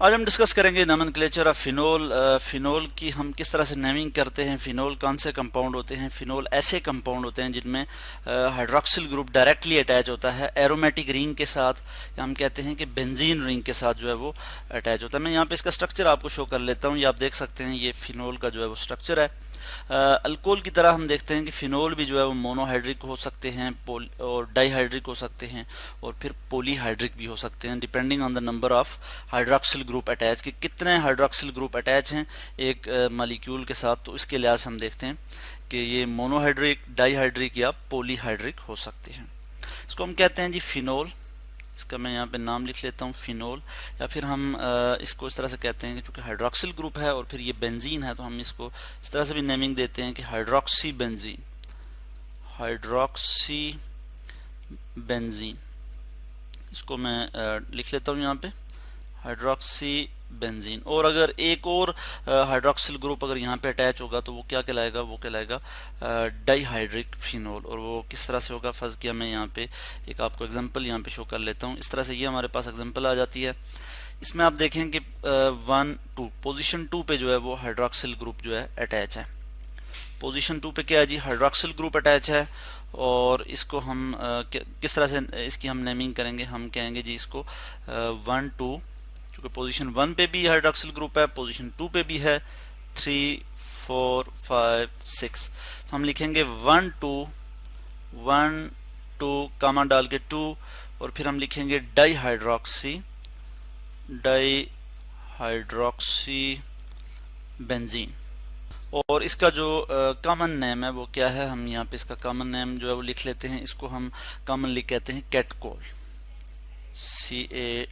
आज हम डिस्कस करेंगे नोमेनक्लेचर ऑफ फिनोल। फिनोल की हम किस तरह से नेमिंग करते हैं। फिनोल कौन से कंपाउंड होते हैं। फिनोल ऐसे कंपाउंड होते हैं जिनमें हाइड्रोक्सिल ग्रुप डायरेक्टली अटैच होता है एरोमेटिक रिंग के साथ, या हम कहते हैं कि बेंजीन रिंग के साथ जो है वो अटैच होता है। मैं यहाँ पे इसका स्ट्रक्चर आपको शो कर लेता हूँ। ये आप देख सकते हैं, ये फिनोल का जो है वो स्ट्रक्चर है। अल्कोहल की तरह हम देखते हैं कि फिनोल भी जो है वो मोनोहाइड्रिक हो सकते हैं और डाईहाइड्रिक हो सकते हैं और फिर पॉलीहाइड्रिक भी हो सकते हैं, depending on the number of hydroxyl group attach, कि कितने हाइड्रोक्सिल ग्रुप अटैच हैं एक मॉलिक्यूल के साथ। तो इसके लिहाज से हम देखते हैं कि ये मोनोहाइड्रिक, डाईहाइड्रिक या पॉलीहाइड्रिक हो सकते हैं। इसको हम कहते हैं जी फिनोल। इसका मैं यहाँ पे नाम लिख लेता हूँ फिनोल, या फिर हम इसको इस तरह से कहते हैं कि चूंकि हाइड्रोक्सिल ग्रुप है और फिर ये बेंजीन है तो हम इसको इस तरह से भी नेमिंग देते हैं कि हाइड्रोक्सी बेंजीन। हाइड्रोक्सी बेंजीन, इसको मैं लिख लेता हूँ यहाँ पे हाइड्रोक्सी बेंजीन। और अगर एक और हाइड्रोक्सिल ग्रुप अगर यहाँ पे अटैच होगा तो वो क्या कहलाएगा, वो कहलाएगा डाईहाइड्रिक फिनोल। और वो किस तरह से होगा, फर्ज किया मैं यहाँ पे एक आपको एग्जांपल यहाँ पे शो कर लेता हूँ। इस तरह से ये हमारे पास एग्जांपल आ जाती है। इसमें आप देखें कि 1 2 पोजीशन 2 पे जो है वो हाइड्रोक्सिल ग्रुप जो है अटैच है। पोजीशन 2 पे क्या है जी, हाइड्रोक्सिल ग्रुप अटैच है। और इसको हम किस तरह से इसकी हम नेमिंग करेंगे, हम कहेंगे जी इसको 1 2, क्योंकि पोजीशन 1 पे भी हाइड्रोक्सिल ग्रुप है, पोजीशन 2 पे भी है, 3 4 5 6। तो हम लिखेंगे 1 2 कामा डाल के 2, और फिर हम लिखेंगे डाईहाइड्रोक्सी बेंजीन। और इसका जो कॉमन नेम है वो क्या है, हम यहाँ पे इसका कॉमन नेम जो है वो लिख लेते हैं। इसको हम कॉमनली कहते हैं कैटकोल, CATECHOL।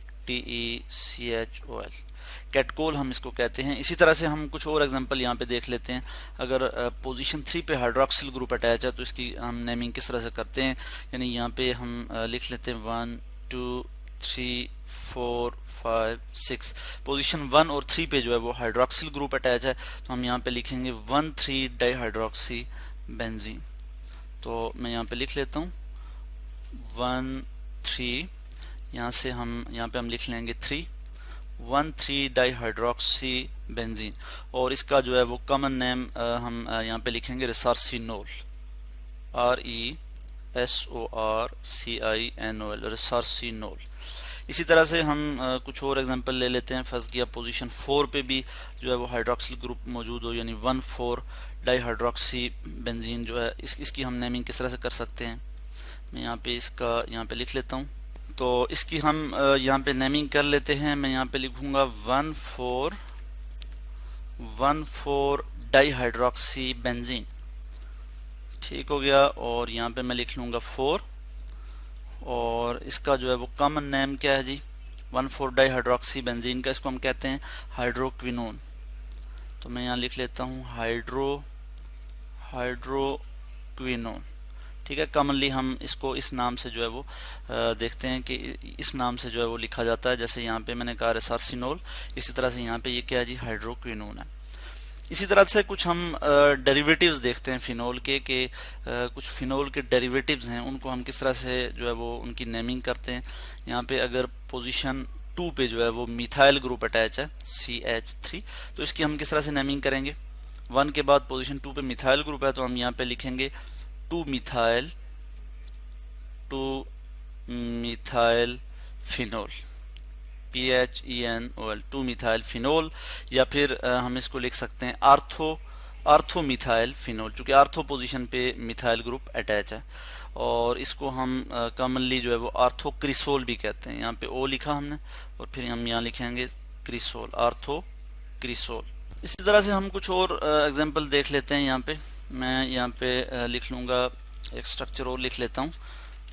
कैटकोल हम इसको कहते हैं। इसी तरह से हम कुछ और एग्जांपल यहाँ पे देख लेते हैं। अगर पोजीशन 3 पे हाइड्रोक्सिल ग्रुप अटैच है तो इसकी हम नेमिंग किस तरह से करते हैं, यानी यहाँ पे हम लिख लेते हैं 1 2 3 4 5 6। पोजीशन 1 और 3 पे जो है वो हाइड्रोक्सिल ग्रुप अटैच है, तो हम यहाँ पे लिखेंगे 1 3 डाईहाइड्रोक्सी बेंजीन। तो मैं यहाँ पे लिख लेता हूँ 1 3, यहाँ से हम यहाँ पे हम लिख लेंगे 1 3 डाईहाइड्रोक्सी बेंजीन। और इसका जो है वो कॉमन नेम हम यहाँ पे लिखेंगे रिसार्सिनोल, RESORCINOL, रिसार्सिनोल। इसी तरह से हम कुछ और एग्जांपल ले लेते हैं। फर्स्ट किया पोजीशन 4 पे भी जो है वो हाइड्रोक्सिल ग्रुप मौजूद हो, यानी 1 4 डाईहाइड्रोक्सी बेंजीन जो है इसकी हम नेमिंग किस तरह से कर सकते हैं। मैं यहाँ पे इसका यहाँ पे लिख लेता हूँ। तो इसकी हम यहाँ पे नेमिंग कर लेते हैं। मैं यहाँ पे लिखूंगा 1 4 डाईहाइड्रोक्सी बेंजीन, ठीक हो गया। और यहाँ पे मैं लिख लूँगा 4, और इसका जो है वो कॉमन नेम क्या है जी, 1 4 डाईहाइड्रोक्सी बेंजीन का इसको हम कहते हैं हाइड्रोक्विनोन। तो मैं यहाँ लिख लेता हूँ हाइड्रोक्विनोन, ठीक है। कॉमनली हम इसको इस नाम से जो है वो देखते हैं कि इस नाम से जो है वो लिखा जाता है। जैसे यहाँ पे मैंने कहा रिसार्सिनोल, इसी तरह से यहाँ पे ये क्या है जी, हाइड्रोक्विनोन है। इसी तरह से कुछ हम डेरिवेटिव्स देखते हैं फिनोल के, कुछ फिनोल के डेरिवेटिव्स हैं, उनको हम किस तरह से जो है वो उनकी नेमिंग करते हैं। यहाँ पे अगर पोजीशन 2 पे जो है वो मिथाइल ग्रुप अटैच है, CH3, तो इसकी हम किस तरह से नेमिंग करेंगे। 1 के बाद पोजीशन 2 पे मिथाइल ग्रुप है, तो हम यहाँ पे लिखेंगे 2 methyl phenol, PHENOL, 2 methyl phenol. या फिर हम इसको लिख सकते हैं आर्थो मिथाइल फिनोल, चूंकि आर्थो पोजीशन पे मिथाइल ग्रुप अटैच है। और इसको हम कॉमनली जो है वो आर्थो क्रिसोल भी कहते हैं। यहाँ पे O लिखा हमने, और फिर हम यहाँ लिखेंगे क्रिसोल, आर्थो क्रिसोल। इसी तरह से हम कुछ और एग्जांपल देख लेते हैं। यहाँ पे मैं यहाँ पे लिख लूँगा, एक स्ट्रक्चर और लिख लेता हूँ,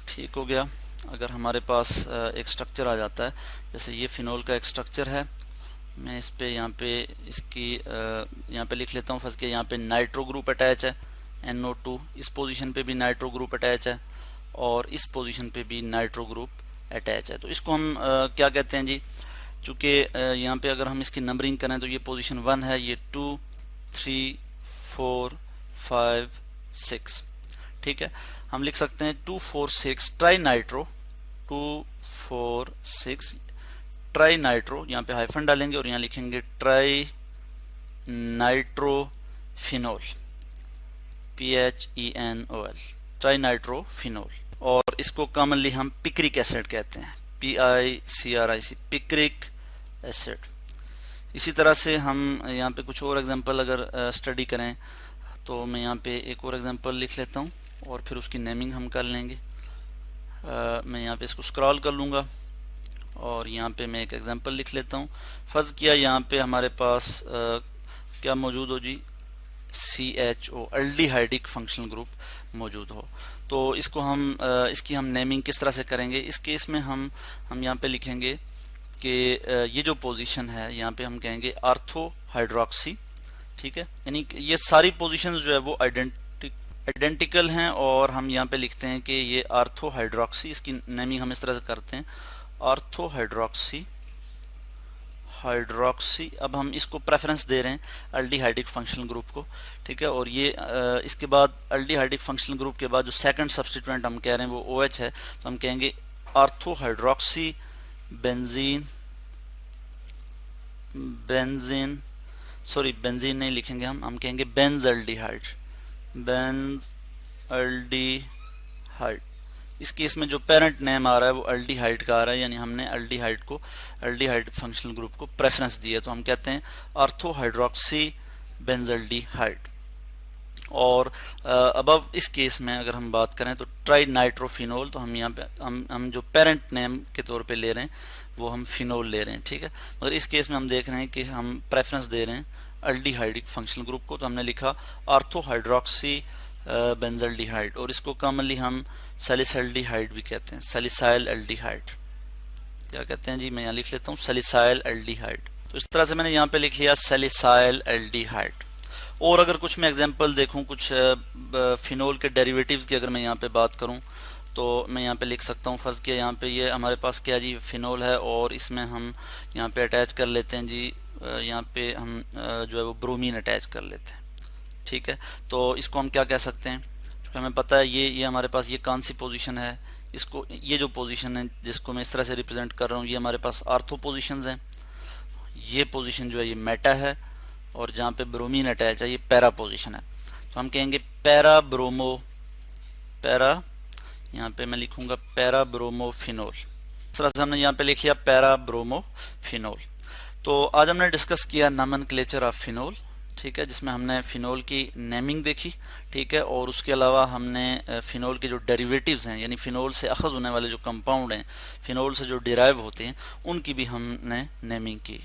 ठीक हो गया। अगर हमारे पास एक स्ट्रक्चर आ जाता है, जैसे ये फिनोल का एक स्ट्रक्चर है, मैं इस पे यहाँ पे इसकी यहाँ पे लिख लेता हूँ। फर्स्ट के यहाँ पे नाइट्रो ग्रुप अटैच है, NO2। इस पोजीशन पे भी नाइट्रो ग्रुप अटैच है, और इस पोजीशन पे भी नाइट्रो ग्रुप अटैच है। तो इसको हम क्या कहते हैं जी, चूँकि यहाँ पे अगर हम इसकी नंबरिंग करें तो ये पोजीशन 1 है, ये 2 3 4 5 6, ठीक है। हम लिख सकते हैं 2 4 6 ट्राई नाइट्रो, 2 4 6 ट्राई नाइट्रो, यहाँ पे हाइफन डालेंगे और यहाँ लिखेंगे try nitrophenol, PHENOL, try nitrophenol. और इसको कॉमनली हम पिक्रिक एसिड कहते हैं, PICRIC, पिक्रिक एसिड। इसी तरह से हम यहाँ पे कुछ और एग्जांपल अगर स्टडी करें तो मैं यहाँ पे एक और एग्जांपल लिख लेता हूँ और फिर उसकी नेमिंग हम कर लेंगे। मैं यहाँ पे इसको स्क्रॉल कर लूँगा और यहाँ पे मैं एक एग्जांपल लिख लेता हूँ। फ़र्ज़ किया यहाँ पे हमारे पास क्या मौजूद हो जी, CHO, एल्डिहाइडिक फंक्शनल ग्रुप मौजूद हो। तो इसको हम इसकी हम नेमिंग किस तरह से करेंगे। इस केस में हम यहाँ पे लिखेंगे कि ये जो पोजीशन है यहाँ पे हम कहेंगे आर्थो हाइड्रोक्सी, ठीक है। यानी ये सारी पोजीशंस जो है वो आइडेंटिकल हैं और हम यहाँ पे लिखते हैं कि ये आर्थो हाइड्रोक्सी, इसकी नेमिंग हम इस तरह से करते हैं आर्थो हाइड्रोक्सी। अब हम इसको प्रेफरेंस दे रहे हैं एल्डिहाइडिक फंक्शनल ग्रुप को, ठीक है। और ये इसके बाद एल्डिहाइडिक फंक्शनल ग्रुप के बाद जो सेकंड सब्स्टिट्यूएंट हम कह रहे हैं वो OH है, तो हम कहेंगे आर्थो हाइड्रोक्सी बेंजीन नहीं लिखेंगे हम कहेंगे बेंजल्डिहाइड। इस केस में जो पेरेंट नेम आ रहा है वो एल्डिहाइड का आ रहा है, यानी हमने एल्डिहाइड फंक्शनल ग्रुप को प्रेफरेंस दी है, तो हम कहते हैं आर्थो हाइड्रोक्सी बेंजल्डिहाइड। और अब इस केस में अगर हम बात करें तो ट्राई नाइट्रोफिनोल, तो हम यहाँ पे हम जो पेरेंट नेम के तौर पे ले रहे हैं वो हम फिनोल ले रहे हैं, ठीक है। मगर इस केस में हम देख रहे हैं कि हम प्रेफरेंस दे रहे हैं एल्डिहाइडिक फंक्शनल ग्रुप को, तो हमने लिखा आर्थो हाइड्रोक्सी बेंजल्डिहाइड। और इसको कॉमनली हम सैलिसाइल्डिहाइड भी कहते हैं, सैलिसाइल एल्डिहाइड क्या कहते हैं जी, मैं यहाँ लिख लेता हूँ सैलिसाइल एल्डिहाइड। तो इस तरह से मैंने यहाँ पे लिख लिया सैलिसाइल एल्डिहाइड। और अगर कुछ मैं एग्जांपल देखूं कुछ फिनोल के डेरिवेटिव्स की अगर मैं यहाँ पे बात करूं तो मैं यहाँ पे लिख सकता हूँ। फर्ज किया यहाँ पे ये हमारे पास क्या जी फिनोल है और इसमें हम यहाँ पे अटैच कर लेते हैं जी, यहाँ पे हम जो है वो ब्रोमीन अटैच कर लेते हैं, ठीक है। तो इसको हम क्या कह सकते हैं, क्योंकि हमें पता है ये हमारे पास ये कौन सी पोजीशन है, इसको ये जो पोजीशन है जिसको मैं इस तरह से रिप्रेजेंट कर रहा हूँ ये हमारे पास आर्थो पोजीशंस हैं। ये पोजीशन जो है ये मेटा है और जहाँ पे ब्रोमीन अटैच है ये पैरा पोजीशन है, तो हम कहेंगे पैरा यहाँ पे मैं लिखूंगा पैरा ब्रोमोफिनोल। इस तरह से हमने यहाँ पे लिख लिया पैरा ब्रोमोफिनोल। तो आज हमने डिस्कस किया नॉमेनक्लेचर ऑफ फिनोल, ठीक है, जिसमें हमने फिनोल की नेमिंग देखी, ठीक है। और उसके अलावा हमने फिनोल के जो डेरिवेटिव्स हैं यानी फिनोल से अखज़ होने वाले जो कंपाउंड हैं, फिनोल से जो डिराइव होते हैं, उनकी भी हमने नेमिंग की।